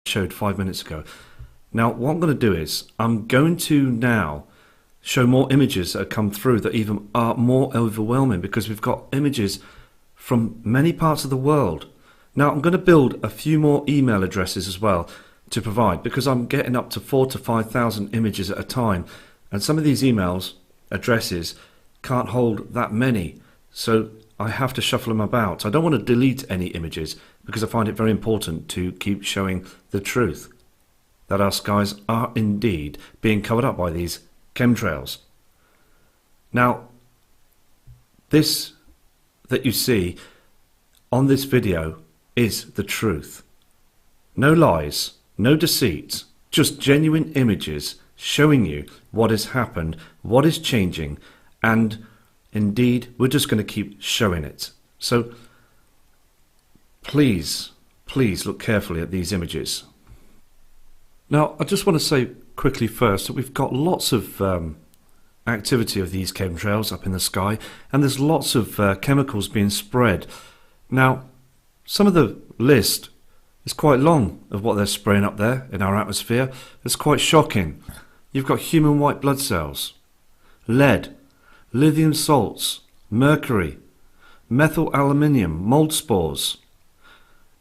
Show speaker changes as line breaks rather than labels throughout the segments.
showed 5 minutes ago. Now what I'm going to do is I'm going to now show more images that have come through that even are more overwhelming, because we've got images from many parts of the world. Now I'm going to build a few more email addresses as well to provide, because I'm getting up to 4,000 to 5,000 images at a time, and some of these emails addresses can't hold that many, so I have to shuffle them about. I don't want to delete any images because I find it very important to keep showing the truth that our skies are indeed being covered up by these chemtrails. Now, this that you see on this video is the truth. No lies, no deceit, just genuine images showing you what has happened, what is changing, and indeed we're just going to keep showing it. So please look carefully at these images. Now I just want to say quickly first that we've got lots of activity of these chemtrails up in the sky, and there's lots of chemicals being spread. Now some of the list is quite long of what they're spraying up there in our atmosphere. It's quite shocking. You've got human white blood cells, lead, lithium salts, mercury, methyl aluminium, mold spores.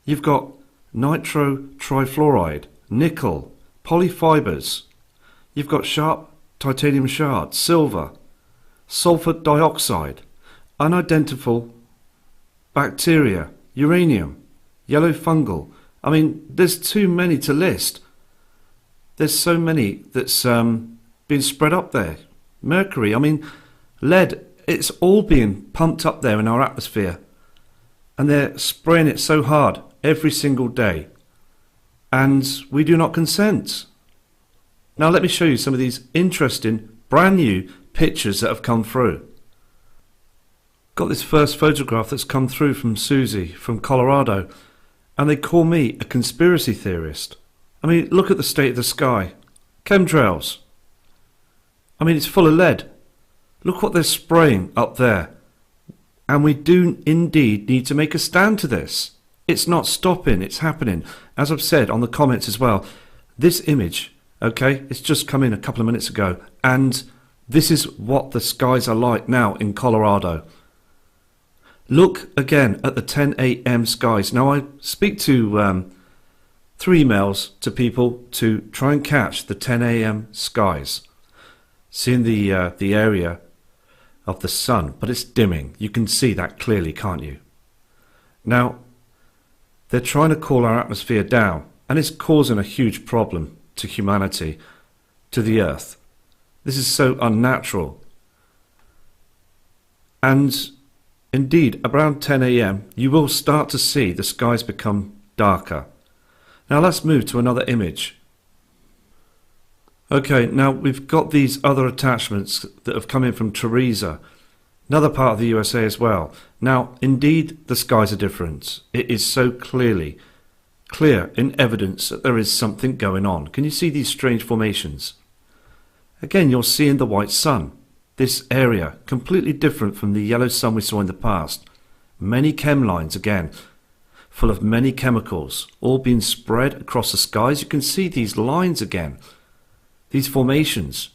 You've got nitrotrifluoride, nickel, polyfibers. You've got sharp titanium shards, silver, sulfur dioxide, unidentifiable bacteria, uranium, yellow fungal. I mean, there's too many to list. There's so many that's been spread up there. Mercury, I mean, lead, it's all being pumped up there in our atmosphere, and they're spraying it so hard every single day, and we do not consent. Now let me show you some of these interesting brand new pictures that have come through. Got this first photograph that's come through from Susie from Colorado, and they call me a conspiracy theorist. I mean, look at the state of the sky. Chemtrails. I mean, it's full of lead. Look what they're spraying up there. And we do indeed need to make a stand to this. It's not stopping, it's happening. As I've said on the comments as well, this image, okay, it's just come in a couple of minutes ago, and this is what the skies are like now in Colorado. Look again at the 10 a.m. skies. Now I speak to 3 emails to people to try and catch the 10 a.m. skies, seeing the area of the sun, but it's dimming. You can see that clearly, can't you? Now they're trying to cool our atmosphere down, and it's causing a huge problem to humanity, to the earth. This is so unnatural. And indeed, around 10 a.m. you will start to see the skies become darker. Now let's move to another image. Okay, now we've got these other attachments that have come in from Teresa, another part of the USA as well. Now, indeed, the skies are different. It is so clear in evidence that there is something going on. Can you see these strange formations? Again, you're seeing the white sun. This area, completely different from the yellow sun we saw in the past. Many chem lines again, full of many chemicals, all being spread across the skies. You can see these lines again. These formations,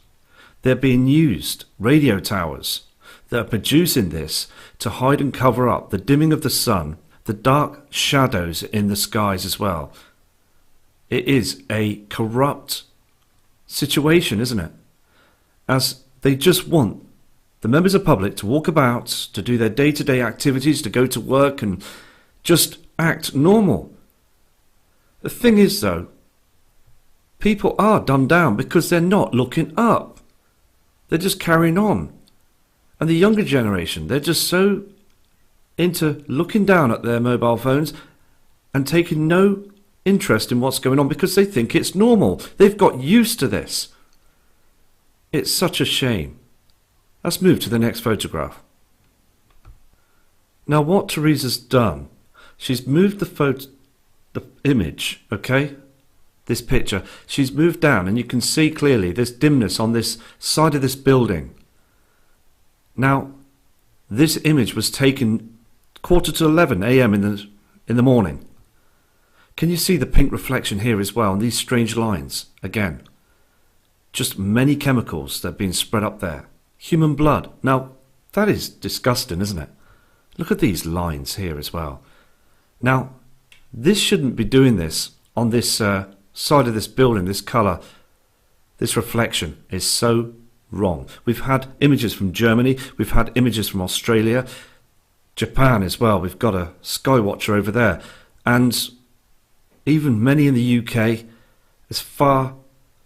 they're being used, radio towers, that are producing this to hide and cover up the dimming of the sun, the dark shadows in the skies as well. It is a corrupt situation, isn't it? As they just want the members of the public to walk about, to do their day-to-day activities, to go to work and just act normal. The thing is though, people are dumbed down because they're not looking up. They're just carrying on. And the younger generation, they're just so into looking down at their mobile phones and taking no interest in what's going on because they think it's normal. They've got used to this. It's such a shame. Let's move to the next photograph. Now what Teresa's done, she's moved the image, okay? This picture, she's moved down and you can see clearly this dimness on this side of this building. Now, this image was taken 11:15 a.m. in the morning. Can you see the pink reflection here as well, and these strange lines? Again, just many chemicals that are being spread up there. Human blood. Now, that is disgusting, isn't it? Look at these lines here as well. Now, this shouldn't be doing this on this side of this building, this colour. This reflection is so wrong. We've had images from Germany, we've had images from Australia, Japan as well. We've got a Skywatcher over there. And even many in the UK, as far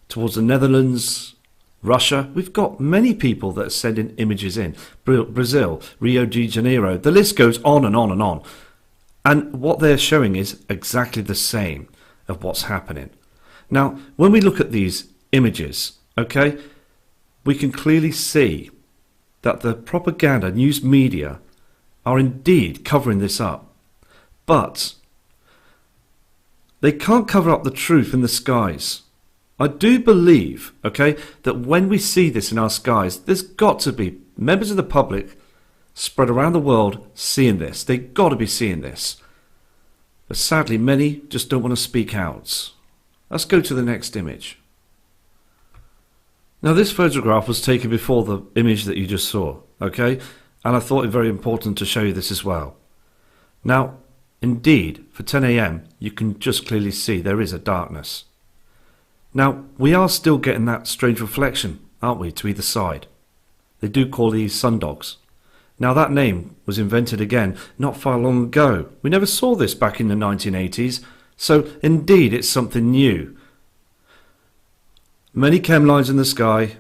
towards the Netherlands, Russia. We've got many people that are sending images in. Brazil, Rio de Janeiro. The list goes on and on and on. And what they're showing is exactly the same of what's happening. Now, when we look at these images, okay, we can clearly see that the propaganda news media are indeed covering this up. But they can't cover up the truth in the skies. I do believe, okay, that when we see this in our skies, there's got to be members of the public spread around the world seeing this. They've got to be seeing this. But sadly, many just don't want to speak out. Let's go to the next image. Now, this photograph was taken before the image that you just saw, okay? And I thought it very important to show you this as well. Now, indeed, for 10 AM, you can just clearly see there is a darkness. Now, we are still getting that strange reflection, aren't we, to either side? They do call these sundogs. Now, that name was invented again not far long ago. We never saw this back in the 1980s, so indeed it's something new. Many chem lines in the sky,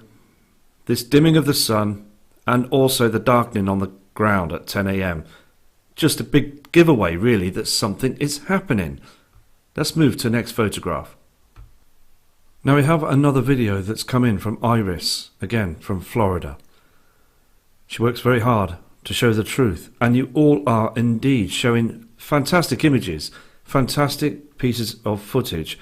this dimming of the sun, and also the darkening on the ground at 10 AM. Just a big giveaway, really, that something is happening. Let's move to the next photograph. Now we have another video that's come in from Iris, again from Florida. She works very hard to show the truth, and you all are indeed showing fantastic images, fantastic pieces of footage,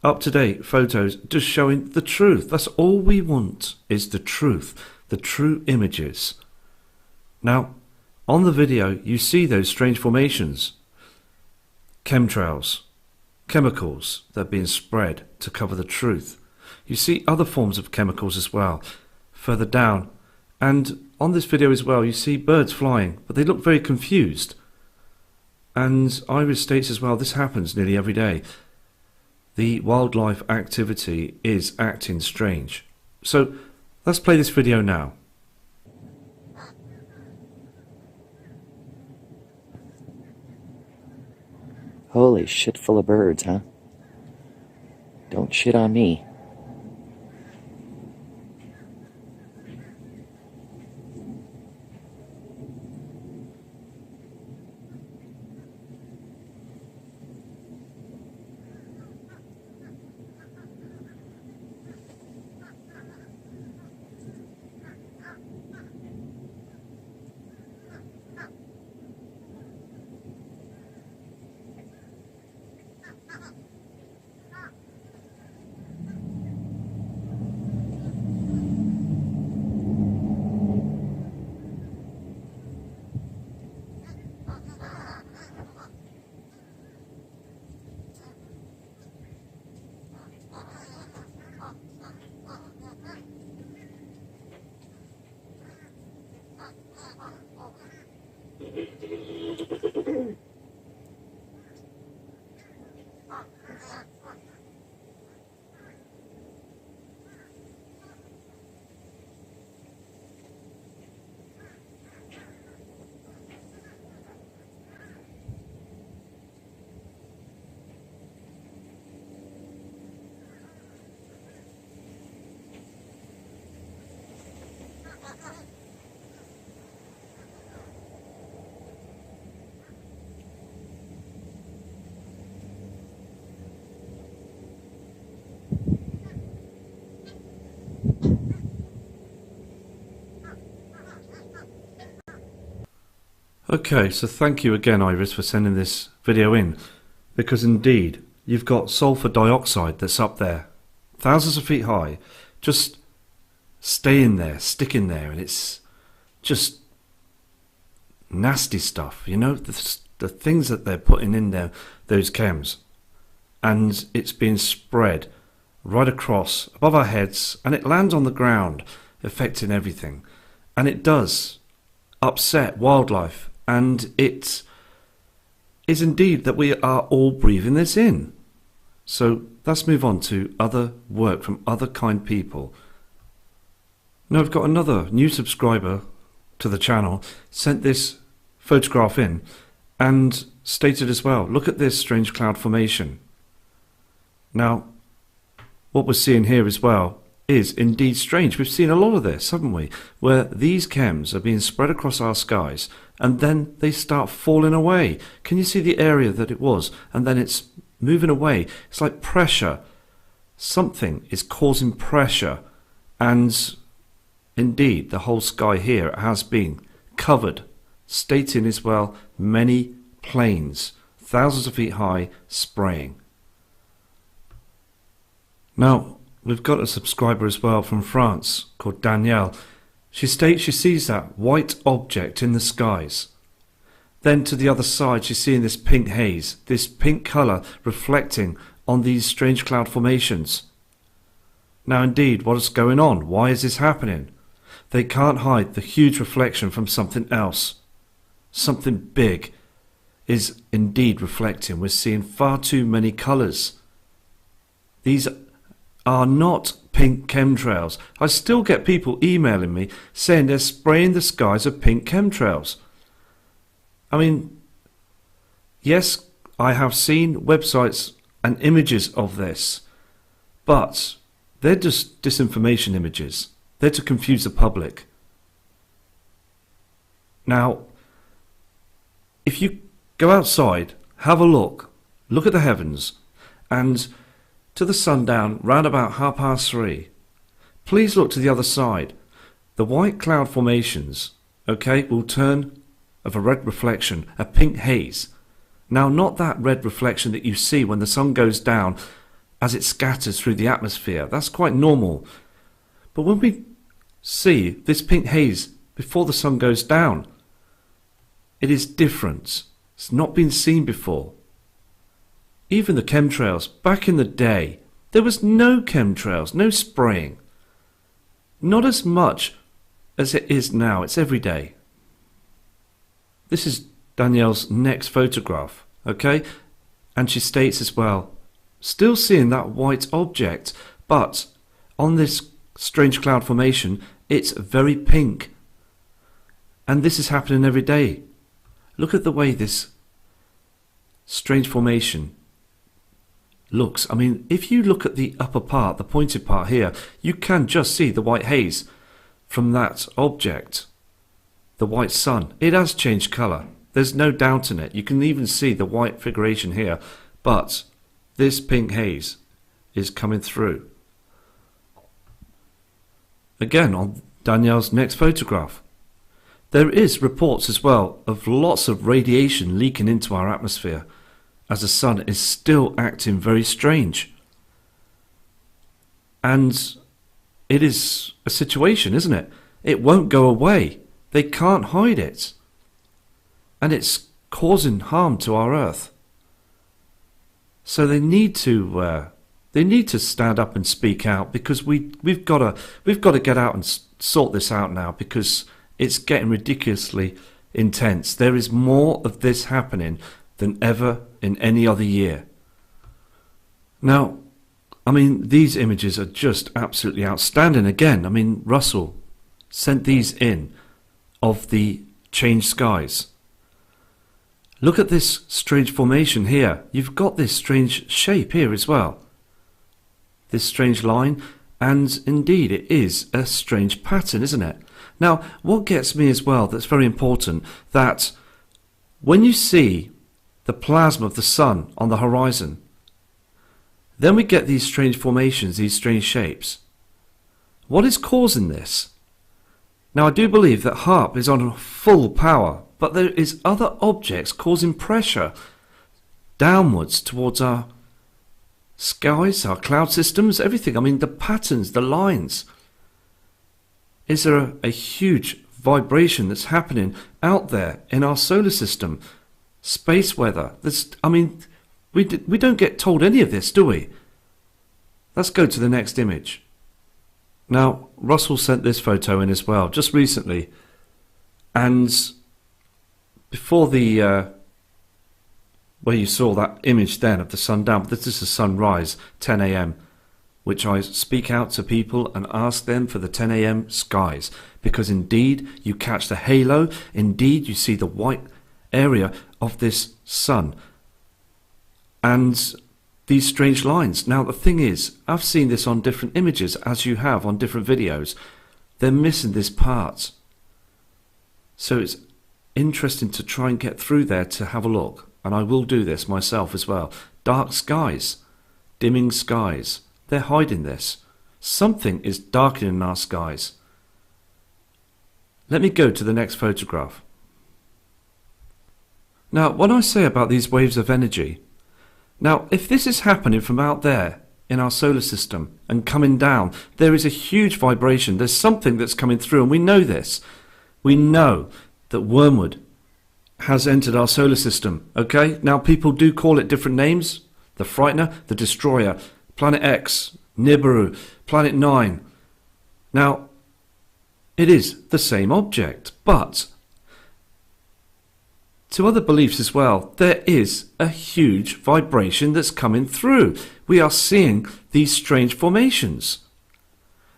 up-to-date photos, just showing the truth. That's all we want, is the truth, the true images. Now, on the video you see those strange formations, chemtrails, chemicals that are being spread to cover the truth. You see other forms of chemicals as well further down, and on this video as well you see birds flying, but they look very confused. And Iris states as well, this happens nearly every day. The wildlife activity is acting strange. So let's play this video now.
Holy shit full of birds, huh? Don't shit on me.
Okay, so thank you again, Iris, for sending this video in, because indeed you've got sulfur dioxide that's up there, thousands of feet high, just staying there, sticking there, and it's just nasty stuff, you know, the things that they're putting in there, those chems. and it's being spread right across above our heads, and it lands on the ground, affecting everything. And it does upset wildlife, and it is indeed that we are all breathing this in. So let's move on to other work from other kind people. Now I've got another new subscriber to the channel, sent this photograph in and stated as well, look at this strange cloud formation. Now what we're seeing here as well is indeed strange. We've seen a lot of this, haven't we, where these chems are being spread across our skies and then they start falling away. Can you see the area that it was? And then it's moving away. It's like pressure. Something is causing pressure, and indeed the whole sky here has been covered, stating as well many planes, thousands of feet high, spraying. Now we've got a subscriber as well from France called Danielle. She states she sees that white object in the skies. Then to the other side she's seeing this pink haze, this pink colour reflecting on these strange cloud formations. Now indeed, what is going on? Why is this happening? They can't hide the huge reflection from something else. Something big is indeed reflecting. We're seeing far too many colours. These are not pink chemtrails. I still get people emailing me saying they're spraying the skies of pink chemtrails. I mean, yes, I have seen websites and images of this, but they're just disinformation images. They're to confuse the public. Now, if you go outside, have a look at the heavens, and to the sundown round about 3:30, please look to the other side. The white cloud formations, okay, will turn of a red reflection, a pink haze. Now, not that red reflection that you see when the sun goes down as it scatters through the atmosphere. That's quite normal. But when we see this pink haze before the sun goes down, it is different. It's not been seen before. Even the chemtrails, back in the day, there was no chemtrails, no spraying. Not as much as it is now. It's every day. This is Danielle's next photograph, okay? And she states as well, still seeing that white object, but on this strange cloud formation, it's very pink. And this is happening every day. Look at the way this strange formation looks. I mean, if you look at the upper part, the pointed part here, you can just see the white haze from that object. The white sun, it has changed colour. There's no doubt in it. You can even see the white figuration here, but this pink haze is coming through. Again, on Danielle's next photograph, there is reports as well of lots of radiation leaking into our atmosphere as the sun is still acting very strange. And it is a situation, isn't it? It won't go away. They can't hide it. And it's causing harm to our earth. So they need to stand up and speak out, because we've got to get out and sort this out now, because it's getting ridiculously intense. There is more of this happening than ever in any other year. Now, I mean, these images are just absolutely outstanding. Again, I mean, Russell sent these in of the changed skies. Look at this strange formation here. You've got this strange shape here as well. This strange line, and indeed it is a strange pattern, isn't it? Now, what gets me as well, that's very important, that when you see the plasma of the sun on the horizon, then we get these strange formations, these strange shapes. What is causing this? Now, I do believe that HAARP is on full power, but there is other objects causing pressure downwards towards our skies, our cloud systems, everything. I mean, the patterns, the lines. Is there a huge vibration that's happening out there in our solar system? Space weather. We don't get told any of this, do we? Let's go to the next image. Now, Russell sent this photo in as well, just recently. And before the where you saw that image then of the sun down, this is the sunrise, 10 a.m, which I speak out to people and ask them for the 10 a.m. skies, because indeed you catch the halo, indeed you see the white area of this sun and these strange lines. Now the thing is, I've seen this on different images, as you have on different videos. They're missing this part, so it's interesting to try and get through there to have a look, and I will do this myself as well. Dark skies, dimming skies, they're hiding this. Something is darkening our skies. Let me go to the next photograph. Now, when I say about these waves of energy, now if this is happening from out there in our solar system and coming down, there is a huge vibration. There's something that's coming through, and we know this. We know that wormwood has entered our solar system. Okay, now people do call it different names: the Frightener, the Destroyer, Planet X, Nibiru, Planet 9. Now, it is the same object, but to other beliefs as well, there is a huge vibration that's coming through. We are seeing these strange formations.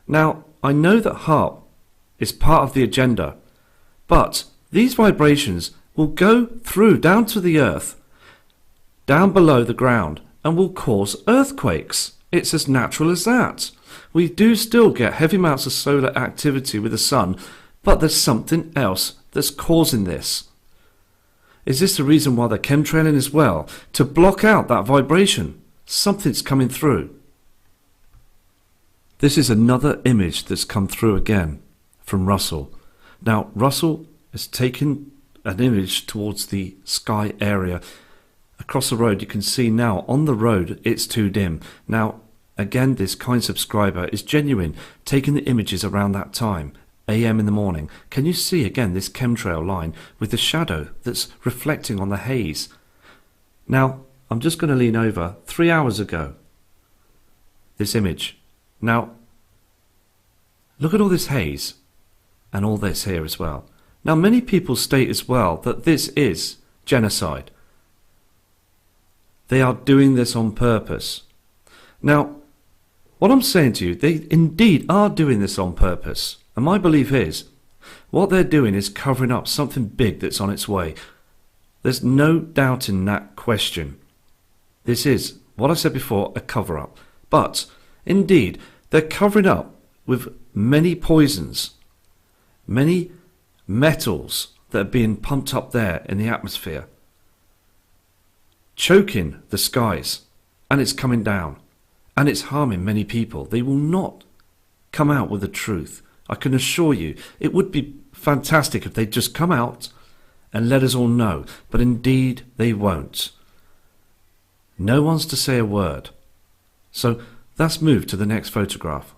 Now, I know that HARP is part of the agenda, but these vibrations will go through down to the earth, down below the ground, and will cause earthquakes. It's as natural as that. We do still get heavy amounts of solar activity with the sun, but there's something else that's causing this. Is this the reason why they're chemtrailing as well? To block out that vibration. Something's coming through. This is another image that's come through again from Russell. Now, Russell has taken an image towards the sky area. Across the road, you can see now on the road it's too dim. Now, again, this kind subscriber is genuine, taking the images around that time. AM in the morning. Can you see again this chemtrail line with the shadow that's reflecting on the haze? Now, I'm just going to lean over 3 hours ago. This image. Now, look at all this haze and all this here as well. Now, many people state as well that this is genocide. They are doing this on purpose. Now, what I'm saying to you, they indeed are doing this on purpose. And my belief is, what they're doing is covering up something big that's on its way. There's no doubt in that question. This is, what I said before, a cover-up. But, indeed, they're covering up with many poisons, many metals that are being pumped up there in the atmosphere, choking the skies, and it's coming down, and it's harming many people. They will not come out with the truth. I can assure you, it would be fantastic if they'd just come out and let us all know, but indeed they won't. No one's to say a word. So let's move to the next photograph.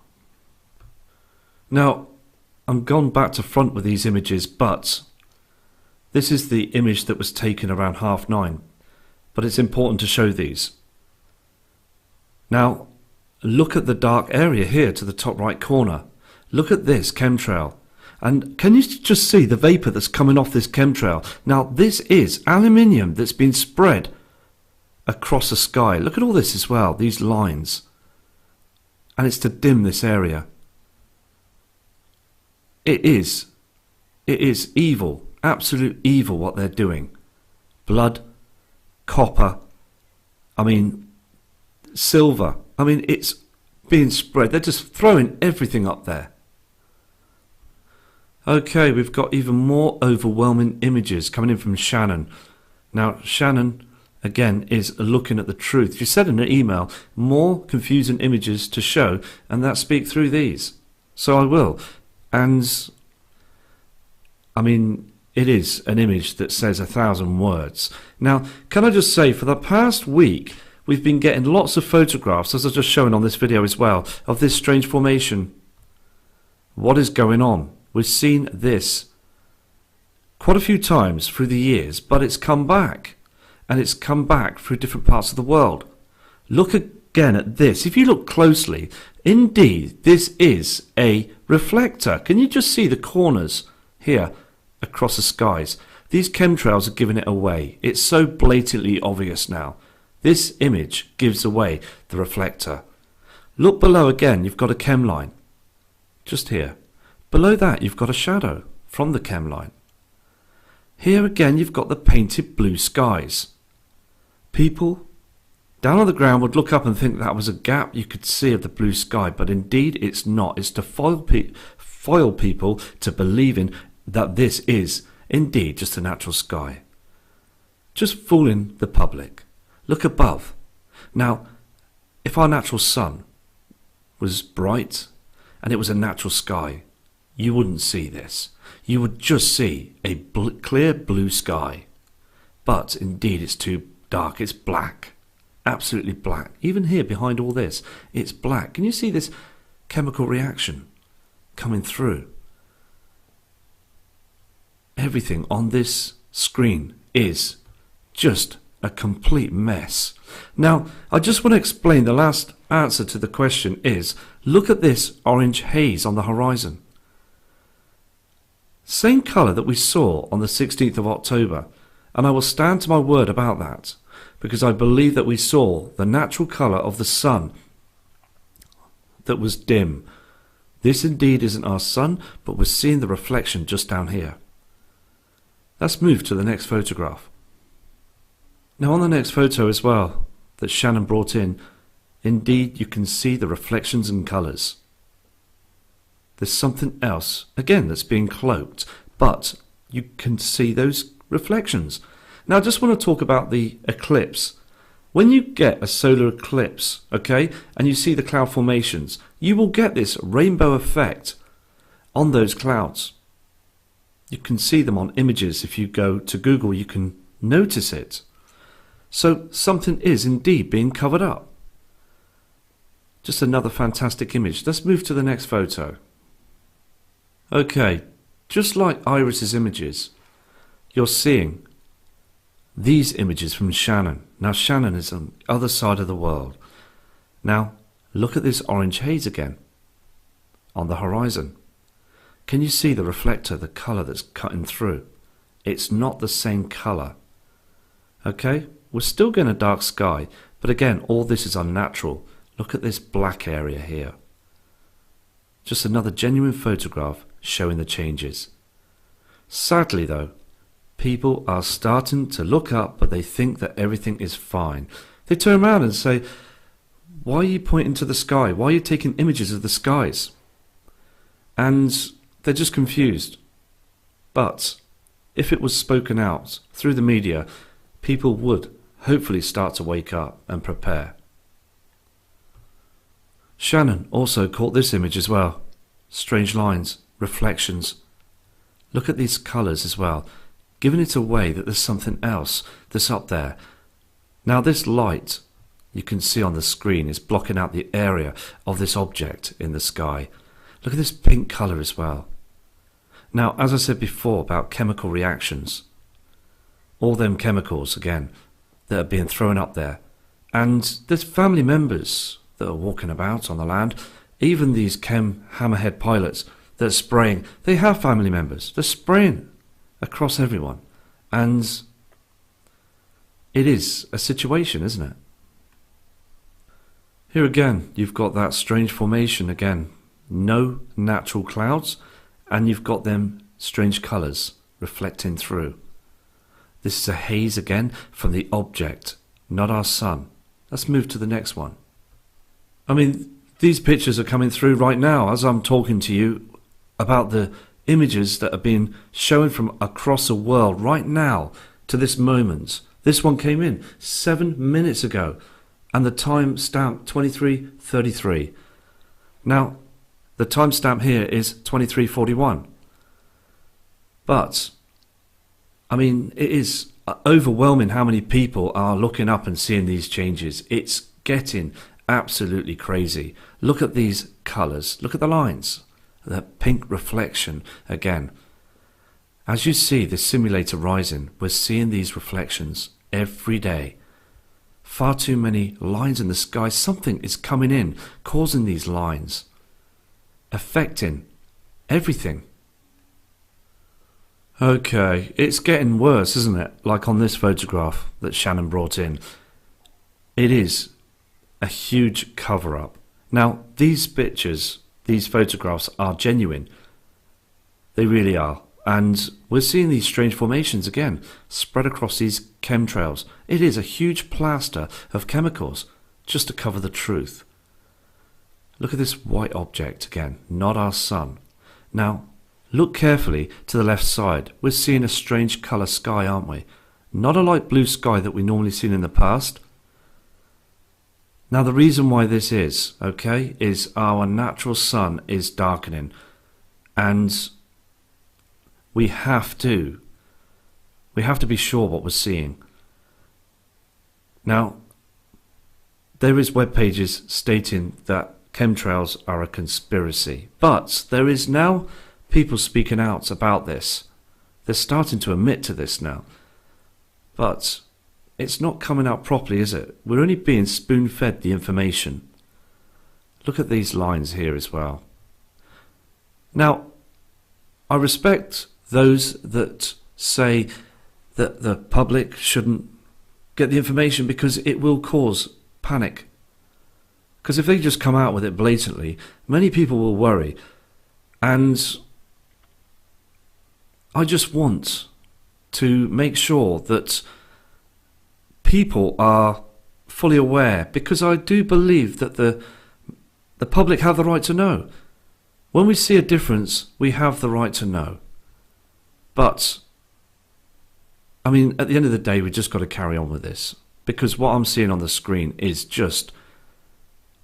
Now, I'm gone back to front with these images, but this is the image that was taken around 9:30, but it's important to show these. Now, look at the dark area here to the top right corner. Look at this chemtrail. And can you just see the vapour that's coming off this chemtrail? Now, this is aluminium that's been spread across the sky. Look at all this as well, these lines. And it's to dim this area. It is evil, absolute evil what they're doing. Blood, copper, silver. It's being spread. They're just throwing everything up there. Okay, we've got even more overwhelming images coming in from Shannon. Now, Shannon, again, is looking at the truth. She said in her email, more confusing images to show, and that speak through these. So I will. And, it is an image that says 1,000 words. Now, can I just say, for the past week, we've been getting lots of photographs, as I've just shown on this video as well, of this strange formation. What is going on? We've seen this quite a few times through the years, but it's come back. and it's come back through different parts of the world. Look again at this. If you look closely, indeed, this is a reflector. Can you just see the corners here across the skies? These chemtrails are giving it away. It's so blatantly obvious now. This image gives away the reflector. Look below again, you've got a chem line. Just here. Below that, you've got a shadow from the chem line. Here again, you've got the painted blue skies. People down on the ground would look up and think that was a gap you could see of the blue sky, but indeed it's not. It's to foil people to believing that this is indeed just a natural sky. Just fooling the public. Look above. Now, if our natural sun was bright and it was a natural sky, you wouldn't see this. You would just see a clear blue sky. But indeed it's too dark. It's black. Absolutely black. Even here behind all this, it's black. Can you see this chemical reaction coming through? Everything on this screen is just a complete mess. Now, I just want to explain the last answer to the question is, look at this orange haze on the horizon. Same colour that we saw on the 16th of October, and I will stand to my word about that, because I believe that we saw the natural colour of the sun that was dim. This indeed isn't our sun, but we're seeing the reflection just down here. Let's move to the next photograph. Now on the next photo as well, that Shannon brought in, indeed you can see the reflections and colours. There's something else, again, that's being cloaked, but you can see those reflections. Now I just want to talk about the eclipse. When you get a solar eclipse, okay, and you see the cloud formations, you will get this rainbow effect on those clouds. You can see them on images. If you go to Google, you can notice it. So something is indeed being covered up. Just another fantastic image. Let's move to the next photo. Okay, just like Iris's images, you're seeing these images from Shannon. Now Shannon is on the other side of the world. Now look at this orange haze again on the horizon. Can you see the reflector, the colour that's cutting through? It's not the same colour. Okay, we're still getting a dark sky, but again, all this is unnatural. Look at this black area here. Just another genuine photograph showing the changes. Sadly though, people are starting to look up, but they think that everything is fine. They turn around and say, why are you pointing to the sky? Why are you taking images of the skies? And they're just confused. But if it was spoken out through the media, people would hopefully start to wake up and prepare. Shannon also caught this image as well. Strange lines, reflections. Look at these colours as well, giving it away that there's something else that's up there. Now this light you can see on the screen is blocking out the area of this object in the sky. Look at this pink colour as well. Now, as I said before about chemical reactions, all them chemicals again that are being thrown up there, and there's family members that are walking about on the land, even these chem hammerhead pilots that are spraying, they have family members, they're spraying across everyone, and it is a situation, isn't it? Here again you've got that strange formation again, no natural clouds, and you've got them strange colours reflecting through. This is a haze again from the object, not our sun. Let's move to the next one. I mean, these pictures are coming through right now as I'm talking to you about the images that are being shown from across the world right now to this moment. This one came in 7 minutes ago and the time stamp 23:33. Now, the timestamp here is 23:41. But, I mean, it is overwhelming how many people are looking up and seeing these changes. It's getting absolutely crazy. Look at these colours. Look at the lines. The pink reflection again. As you see this simulator rising, we're seeing these reflections every day. Far too many lines in the sky. Something is coming in, causing these lines, affecting everything. Okay, it's getting worse, isn't it? Like on this photograph that Shannon brought in. It is a huge cover-up. Now, these pictures, these photographs are genuine. They really are. And we're seeing these strange formations again, spread across these chemtrails. It is a huge plaster of chemicals, just to cover the truth. Look at this white object again, not our sun. Now, look carefully to the left side. We're seeing a strange colour sky, aren't we? Not a light blue sky that we normally seen in the past. Now, the reason why this is, okay, is our natural sun is darkening. And we have to be sure what we're seeing. Now, there is web pages stating that chemtrails are a conspiracy, but there is now people speaking out about this. They're starting to admit to this now, but it's not coming out properly, is it? We're only being spoon-fed the information. Look at these lines here as well. Now, I respect those that say that the public shouldn't get the information because it will cause panic. Because if they just come out with it blatantly, many people will worry. And I just want to make sure that people are fully aware, because I do believe that the public have the right to know. When we see a difference, we have the right to know. But, I mean, at the end of the day, we just got to carry on with this. Because what I'm seeing on the screen is just,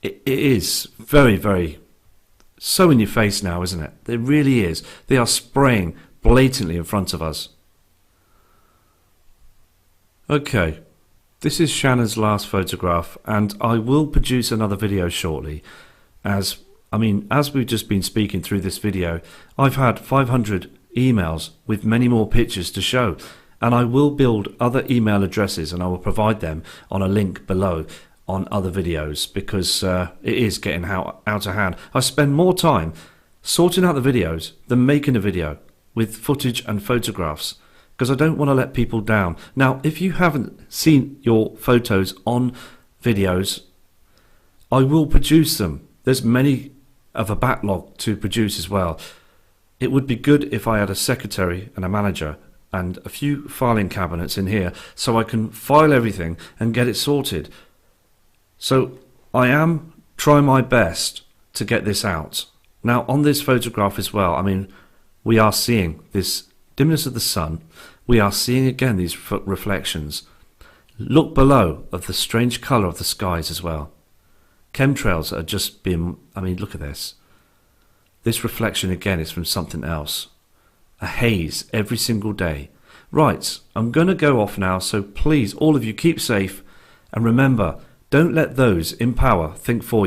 it is very, very, so in your face now, isn't it? It really is. They are spraying blatantly in front of us. Okay, this is Shannon's last photograph, and I will produce another video shortly. As we've just been speaking through this video, I've had 500 emails with many more pictures to show, and I will build other email addresses and I will provide them on a link below on other videos, because it is getting out of hand. I spend more time sorting out the videos than making a video with footage and photographs, because I don't want to let people down. Now, if you haven't seen your photos on videos, I will produce them. There's many of a backlog to produce as well. It would be good if I had a secretary and a manager and a few filing cabinets in here so I can file everything and get it sorted. So I am trying my best to get this out. Now, on this photograph as well, we are seeing this dimness of the sun. We are seeing again these reflections. Look below of the strange colour of the skies as well. Chemtrails are just being, look at this. This reflection again is from something else. A haze every single day. Right, I'm going to go off now, so please, all of you, keep safe. And remember, don't let those in power think for you.